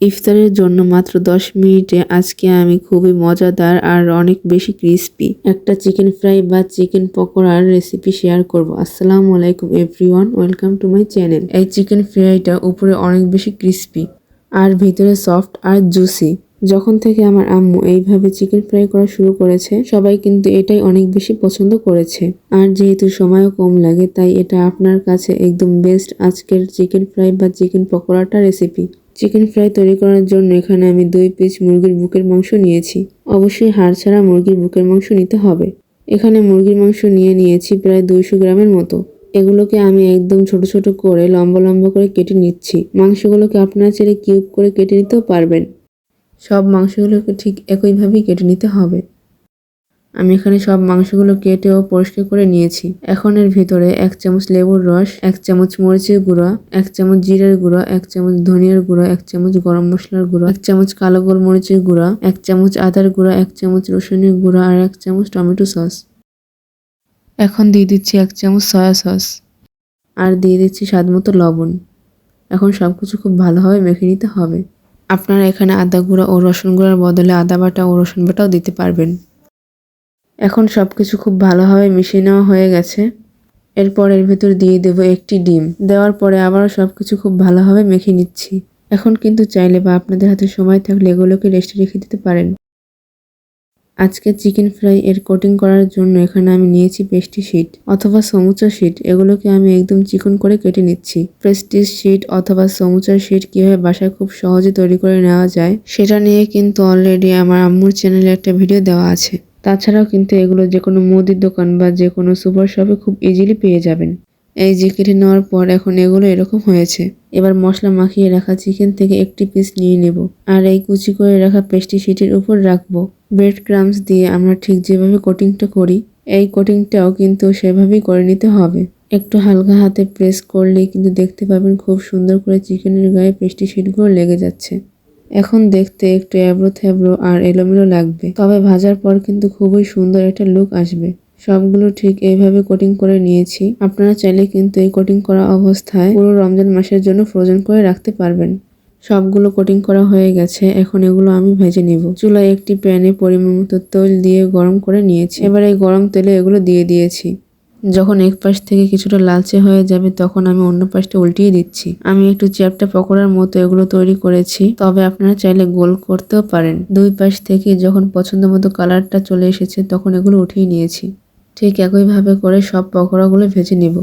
ইফতারের জন্য মাত্র 10 মিনিটে আজকে আমি খুবই মজাদার আর অনেক বেশি ক্রিস্পি একটা চিকেন ফ্রাই বা চিকেন পকোড়ার রেসিপি শেয়ার করব। আসসালামু আলাইকুম everyone, welcome to my channel. এই চিকেন ফ্রাইটা উপরে অনেক বেশি ক্রিস্পি আর ভিতরে সফট আর জুসি। যখন থেকে আমার আম্মু এইভাবে চিকেন ফ্রাই করা শুরু করেছে, সবাই কিন্তু এটাই অনেক বেশি পছন্দ করেছে। আর যেহেতু সময়ও কম লাগে, তাই এটা আপনার কাছে একদম বেস্ট আজকের চিকেন ফ্রাই বা চিকেন পকোড়াটা রেসিপি। চিকেন ফ্রাই তৈরি করার জন্য এখানে আমি 2 পিস মুরগির বুকের মাংস নিয়েছি। অবশ্যই হাড় ছাড়া মুরগির বুকের মাংস নিতে হবে। এখানে মুরগির মাংস নিয়েছি প্রায় 200 গ্রামের মতো। এগুলোকে আমি একদম ছোট ছোট করে লম্বা লম্বা করে কেটে নিচ্ছি। মাংসগুলোকে আপনারা চাইলে কিউব করে কেটে নিতেও পারবেন। সব মাংসগুলোকে ঠিক একইভাবেই কেটে নিতে হবে। আমি এখানে সব মাংসগুলো কেটে ও পরিষ্কার করে নিয়েছি। এখন এর ভিতরে 1 চামচ লেবুর রস, 1 চামচ মরিচের গুঁড়া, 1 চামচ জিরার গুঁড়া, 1 চামচ ধনিয়ার গুঁড়া, 1 চামচ গরম মশলার গুঁড়া, 1 চামচ কালো গোলমরিচের গুঁড়া, 1 চামচ আদার গুঁড়া, 1 চামচ রসুনের গুঁড়া আর 1 চামচ টমেটো সস। এখন দিয়ে দিচ্ছি 1 চামচ সয়া সস আর দিয়ে দিচ্ছি স্বাদমতো লবণ। এখন সবকিছু খুব ভালোভাবে মেখে নিতে হবে। আপনারা এখানে আদা গুঁড়া ও রসুন গুঁড়ার বদলে আদা বাটা ও রসুন বাটাও দিতে পারবেন। এখন সবকিছু খুব ভালোভাবে মিশিয়ে নেওয়া হয়ে গেছে। এরপর এর ভিতর দিয়ে দেব একটি ডিম। দেওয়ার পরে আবারও সবকিছু খুব ভালোভাবে মেখে নিচ্ছি। এখন কিন্তু চাইলে বা আপনাদের হাতে সময় থাকলে এগুলোকে রেস্টে রেখে দিতে পারেন। আজকে চিকেন ফ্রাই এর কোটিং করার জন্য এখানে আমি নিয়েছি পেস্ট্রি শিট অথবা সমুচা শিট। এগুলোকে আমি একদম চিকন করে কেটে নিচ্ছি। প্রেস্টিজ শিট অথবা সমুচার শিট কিভাবে বাসায় খুব সহজে তৈরি করে নেওয়া যায় সেটা নিয়ে কিন্তু অলরেডি আমার আম্মুর চ্যানেলে একটা ভিডিও দেওয়া আছে। তাছাড়াও কিন্তু এগুলো যে কোনো মুদির দোকান বা যে কোনো সুপার শপে খুব ইজিলি পেয়ে যাবেন। এই যে কেটে নেওয়ার পর এখন এগুলো এরকম হয়েছে। এবার মশলা মাখিয়ে রাখা চিকেন থেকে একটি পিস নিয়ে নেব আর এই কুচি করে রাখা পেস্ট্রি শিটের উপর রাখবো। ব্রেড ক্রাম্বস দিয়ে আমরা ঠিক যেভাবে কোটিংটা করি, এই কোটিংটাও কিন্তু সেভাবেই করে নিতে হবে। একটু হালকা হাতে প্রেস করলেই কিন্তু দেখতে পাবেন খুব সুন্দর করে চিকেনের গায়ে পেস্ট্রি শিটগুলো লেগে যাচ্ছে। এখন দেখতে একটু এবড়ো থেবড়ো আর এলোমেলো লাগবে, তবে ভাজার পর কিন্তু খুবই সুন্দর একটা লুক আসবে। সবগুলো ঠিক এইভাবে কোটিং করে নিয়েছি। আপনারা চাইলে কিন্তু এই কোটিং করা অবস্থায় পুরো রমজান মাসের জন্য ফ্রোজেন করে রাখতে পারবেন। সবগুলো কোটিং করা হয়ে গেছে। এখন এগুলো আমি ভেজে নিব। চুলায় একটি প্যানে পরিমাণ মতো তেল দিয়ে গরম করে নিয়েছি। এবার এই গরম তেলে এগুলো দিয়ে দিয়েছি। যখন এক পাশ থেকে কিছুটা লালচে হয়ে যাবে তখন আমি অন্য পাশটা উল্টিয়ে দিচ্ছি। আমি একটু চ্যাপ্টা পকোড়ার মতো এগুলো তৈরি করেছি, তবে আপনারা চাইলে গোল করতেও পারেন। 2 পাশ থেকে যখন পছন্দ মতো কালারটা চলে এসেছে তখন এগুলো উঠিয়ে নিয়েছি। ঠিক একইভাবে করে সব পকোড়াগুলো ভেজে নিব।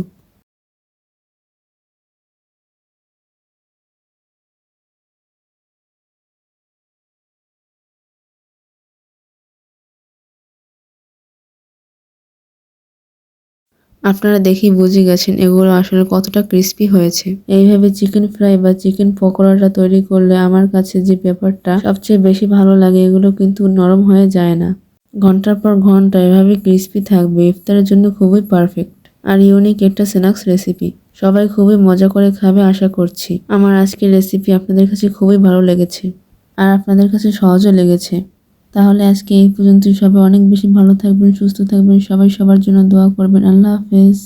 আপনারা দেখেই বুঝে গেছেন এগুলো আসলে কতটা ক্রিস্পি হয়েছে। এইভাবে চিকেন ফ্রাই বা চিকেন পকোড়াটা তৈরি করলে আমার কাছে যে ব্যাপারটা সবচেয়ে বেশি ভালো লাগে, এগুলো কিন্তু নরম হয়ে যায় না। ঘন্টার পর ঘন্টা এভাবে ক্রিস্পি থাকবে। ইফতারের জন্য খুবই পারফেক্ট আর ইউনিক একটা স্ন্যাক্স রেসিপি। সবাই খুবই মজা করে খাবে আশা করছি। আমার আজকের রেসিপি আপনাদের কাছে খুবই ভালো লেগেছে আর আপনাদের কাছে সহজও লেগেছে। তাহলে আজকে এই পর্যন্তই। সবাই অনেক বেশি ভালো থাকবেন, সুস্থ থাকবেন। সবাই সবার জন্য দোয়া করবেন। আল্লাহ হাফেজ।